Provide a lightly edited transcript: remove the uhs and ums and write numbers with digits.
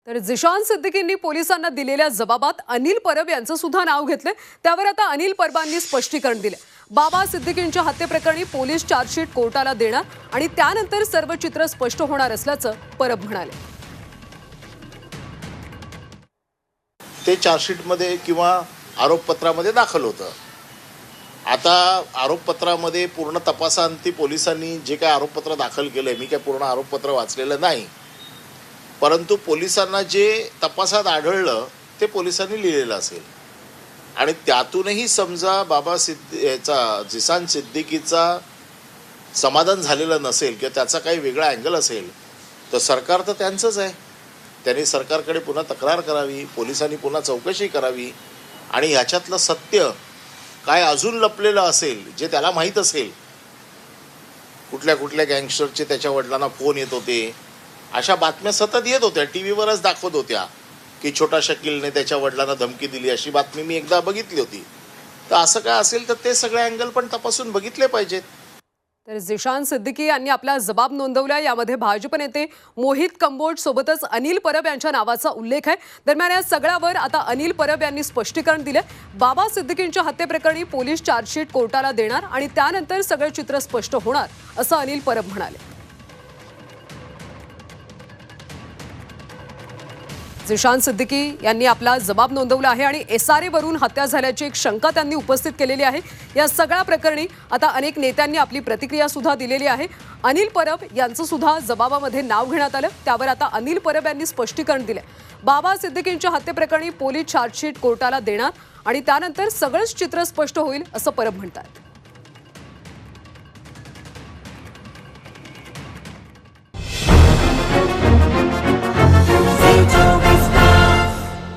तर झिशान सिद्दीकींनी पोलिसांना दिलेल्या जबाबात अनिल परब यांचं सुद्धा नाव घेतले। त्यावर आता अनिल परबांनी स्पष्टीकरण दिले। बाबा सिद्दीकींच्या हत्येप्रकरणी पोलीस चार्जशीट कोर्टाला देणार आणि त्यानंतर सर्व चित्र स्पष्ट होणार असल्याचं परब म्हणाले। ते चार्जशीटमध्ये किंवा आरोपपत्रामध्ये दाखल होतं। आता आरोपपत्रामध्ये पूर्ण तपासांती पोलिसांनी जे काय आरोपपत्र दाखल केलंय, मी काय पूर्ण आरोपपत्र वाचलेलं नाही, परंतु पोलिसांना जे तपासात आढळलं ते पोलिसांनी लिहिलेलं असेल आणि त्यातूनही समजा बाबा झिशान सिद्दीकीचा समाधान झालेलं नसेल किंवा त्याचा काही वेगळा अँगल असेल तर सरकार तर त्यांचंच आहे। त्यांनी सरकारकडे पुन्हा तक्रार करावी, पोलिसांनी पुन्हा चौकशी करावी आणि ह्याच्यातलं सत्य काय अजून लपलेलं असेल जे त्याला माहीत असेल, कुठल्या कुठल्या गँगस्टरचे त्याच्या वडिलांना फोन येत होते, अशा बातम्या सतत येत होत्या, टी व्हीवरच दाखवत होत्या की छोटा शकीलने त्याच्या वडिलांना धमकी दिली, अशी बातमी मी एकदा बघितली होती। तर असं काय असेल तर ते सगळे अँगल पण तपासून बघितले पाहिजेत। तर झिशान सिद्दीकी यांनी आपला जबाब नोंदवला। यामध्ये भाजप नेते मोहित कंबोज सोबतच अनिल परब यांच्या नावाचा उल्लेख आहे। दरम्यान या सगळ्यावर आता अनिल परब यांनी स्पष्टीकरण दिले। बाबा सिद्दीकींच्या हत्येप्रकरणी पोलीस चार्जशीट कोर्टाला देणार आणि त्यानंतर सगळे चित्र स्पष्ट होणार असं अनिल परब म्हणाले। झिशान सिद्दीकी यांनी आपला जबाब नोंदवला आहे आणि SRA वरून हत्या झाल्याची एक शंका त्यांनी उपस्थित केलेली आहे। या सगळ्या प्रकरणी आता अनेक नेत्यांनी आपली प्रतिक्रिया सुद्धा दिलेली आहे। अनिल परब यांचं सुद्धा जबाबामध्ये नाव घेण्यात आलं। त्यावर आता अनिल परब यांनी स्पष्टीकरण दिले। बाबा सिद्दीकींच्या हत्येप्रकरणी पोलीस चार्जशीट कोर्टाला देणार आणि त्यानंतर सगळंच चित्र स्पष्ट होईल असं परब म्हणतात।